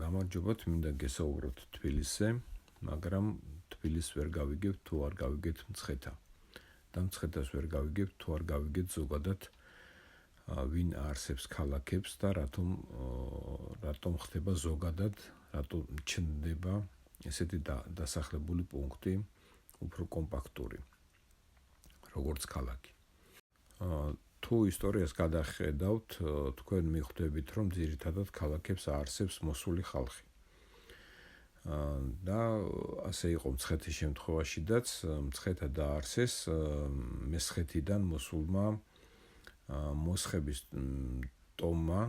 გამარჯობათ, მინდა გესაუბროთ თბილისზე, მაგრამ თბილისს ვერ გავიგებთ თუ არ გავიგებთ მცხეთა. და მცხეთას ვერ გავიგებთ თუ არ გავიგებთ ზოგადად ვინ არსებს ქალაქებს და რატომ ხდება ზოგადად, რატომ ჩნდება ესეთი დასახლებული პუნქტი უფრო კომპაქტური, როგორც ქალაქი. თუ ისტორიას გადახედავთ, თქვენ მიხვდებით, რომ ძირითადად ქალაქებს არსებს მოსული ხალხი. და ასე იყო მცხეთის შემთხვევაშიდაც, მცხეთა დაარსეს მესხეთიდან მოსულმა მოსხების ტომმა,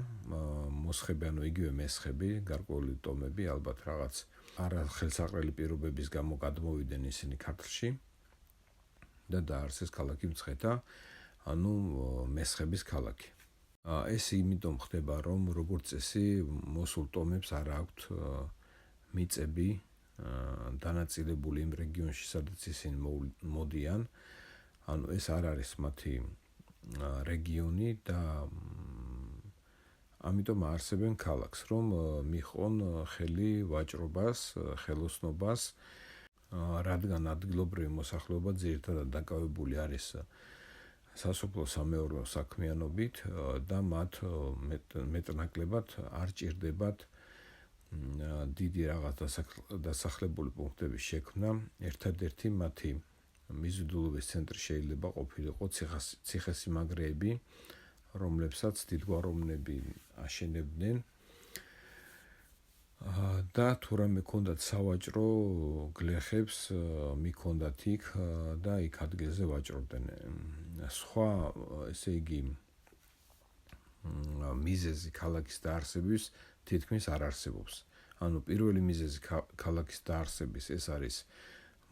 მოსხები, ანუ იგივე მესხები, გარკვეული ტომები, ალბათ რაღაც არახელსაყრელი პირობების გამო გადმოვიდნენ ისინი ქართლში და დაარსეს ქალაქი მცხეთა, ანუ მესხების ქალაქი. ეს იმიტომ ხდება, რომ როგორც წესი მოსულ ტომებს არ აქვთ მიწები დანაწილებული იმ რეგიონში, სადაც ისინი მოდიან, ანუ ეს არ არის მათი რეგიონი და ამიტომ არსებენ ქალაქს, რომ მიჰყონ ხელი ვაჭრობას, ხელოსნობას, რადგან ადგილობრივი მოსახლეობა ძირითადად დაკავებული არის სასოფლო-სამეურნეო საქმიანობით და მათ მეტნაკლებად არ ჭირდებათ დიდი რაღაც დასახლებული პუნქტების შექმნა. ერთადერთი მათი მიზიდულობის ცენტრი შეიძლება ყოფილიყო ციხესიმაგრეები, რომლებსაც დიდგვაროვნები აშენებდნენ და თუ რამე ქონდათ სავაჭრო გლეხებს მიქონდათ იქ და იქ ადგილზე ვაჭრობდნენ. სხვა, ესე იგი, მიზეზი ქალაქის დაარსების თითქმის არ არსებობს. ანუ პირველი მიზეზი ქალაქის დაარსების ეს არის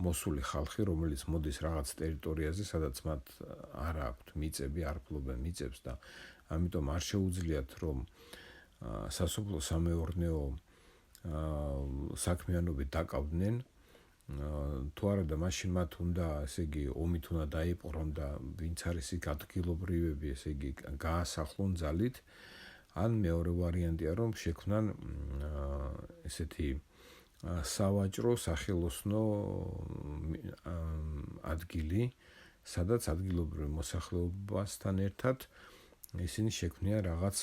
მოსული ხალხი, რომელიც მოდის რაღაც ტერიტორიაზე, სადაც მათ არ აქვთ მიწები, არ ფლობენ მიწებს და ამიტომ არ შეუძლიათ, რომ სასოფლო-სამეურნეო საქმიანობით დაკავდნენ. თუ არა და მაშინ მათ უნდა, ესე იგი, ომით უნდა დაიპყრონ და ვინც არის იქ ადგილობრივები, ესე იგი, გაასახლონ ძალით. ან მეორე ვარიანტია, რომ შექმნან ესეთი სავაჭრო, სახელოსნო ადგილი, სადაც ადგილობრივი მოსახლეობასთან ერთად ისინი შექმნიან რაღაც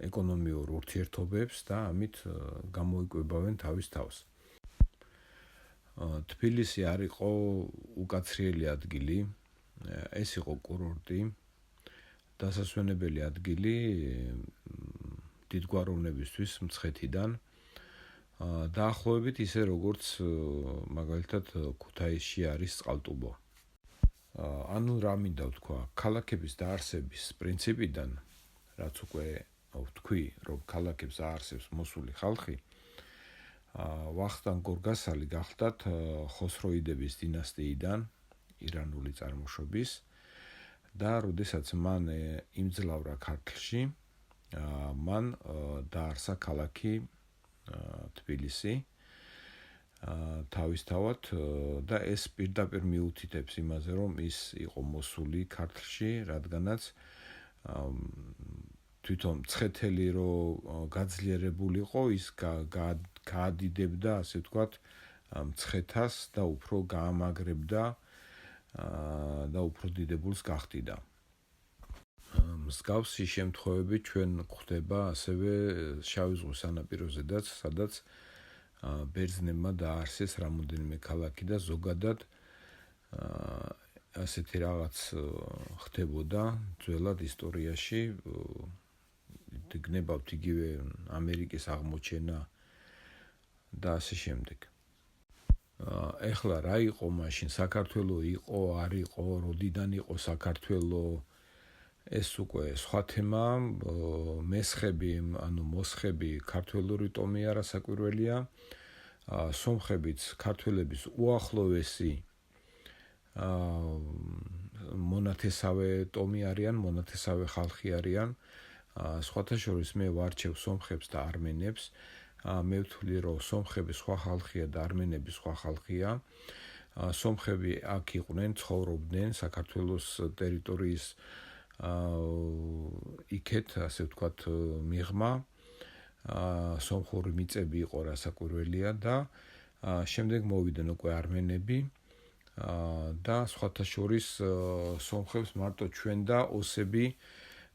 ეკონომიურ ურთიერთობებს და ამით გამოიკვებავენ თავის თავს. თბილისი არ იყო უკაცრიელი ადგილი, ეს იყო კურორტი, დასასვენებელი ადგილი დიდგვაროვნებისთვის მცხეთიდან, დაახლოებით ისე როგორც მაგალითად ქუთაისში არის წყალტუბო. ანუ რა მინდა ვთქვა, ქალაქების დაარსების პრინციპიდან, რაც უკვე ვთქვი, რომ ქალაქებს აარსებს მოსული ხალხი, ვახტანგ გორგასალი გახლდათ ხოსროიდების დინასტიიდან, ირანული წარმოშობის და როდესაც მან იმძლავრა ქართლში, მან დაარსა ქალაქი თბილისი თავისთავად და ეს პირდაპირ მიუთითებს იმაზე, რომ ის იყო მოსული ქართლში, რადგანაც თვითონ მცხეთელი რო გაძლიერებულიყო, ის გაადიდებდა, ასე ვთქვათ, მცხეთას და უფრო გაამაგრებდა და უფრო დიდებულს გახდიდა. მსგავსი შემთხვევები ჩვენ გვხვდება ასევე შავი ზღვის სანაპიროზედაც, სადაც ბერძნებმა დააარსეს რამოდენიმე ქალაქი და ზოგადად ასეთი რაღაც ხდებოდა ძველად ისტორიაში, გნებავთ იგივე ამერიკის აღმოჩენა და ასე შემდეგ. ეხლა რა იყო მაშინ, საქართველო იყო, არ იყო, როდიდან იყო საქართველო, ეს უკვე სხვა თემა. მესხები, ანუ მოსხები ქართველური ტომი არა საკვირველია. სომხებიც ქართველების უახლოვესი მონათესავე ტომი არიან, მონათესავე ხალხი არიან. სხვათა შორის მე ვარჩევ სომხებს და არმენებს. მე ვთვლი, რომ სომხები სხვა ხალხია და არმენები სხვა ხალხია. სომხები აქ იყვნენ, ცხოვრობდნენ საქართველოს ტერიტორიის იქეთ, ასე ვთქვათ, მიღმა სომხური მიწები იყო რასაკვირველია და შემდეგ მოვიდნენ უკვე არმენები და სხვათა შორის სომხებს მარტო ჩვენ და ოსები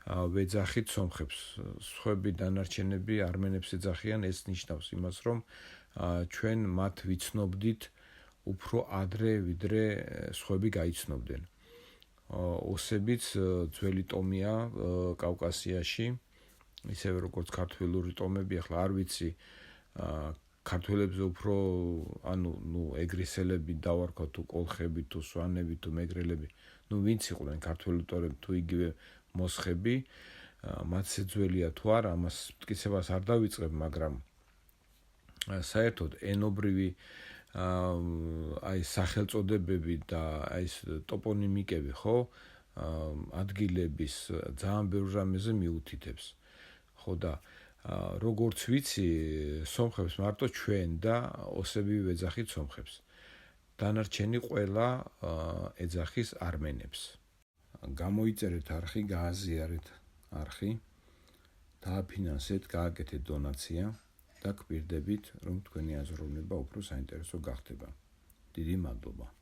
ვეძახით სომხებს. სხვები დანარჩენები არმენებს ეძახიან, ეს ნიშნავს იმას, რომ ჩვენ მათ ვიცნობდით უფრო ადრე, ვიდრე სხვები გაიცნობდნენ. ოსებიც ძველი ტომია კავკასიაში, ისევე როგორც ქართველური ტომები, ახლა არ ვიცი ქართველებზე უფრო ეგრისელები დავარქვა თუ კოლხები თუ სვანები თუ მეგრელები, ვინც იყვნენ ქართველი ტომები თუ იგივე მოსხები, მათ შეძველია თუ არა, ამას მტკიცებას არ დავიწყებ, მაგრამ საერთოდ ენობრივი სახელწოდებები და ეს ტოპონიმიკები, ხო, ადგილების ძალიან ბევრ რამეზე მიუთითებს. ხო და როგორც ვიცი, სომხებს მარტო ჩვენ და ოსები ვეძახით სომხებს. დანარჩენი ყველა ეძახის არმენებს. გამოიწერეთ არხი, გააზიარეთ არხი, დააფინანსეთ, გააკეთეთ დონაცია და გვპირდებით, რომ თქვენი აზროვნება უფრო საინტერესო გახდება. დიდი მადლობა.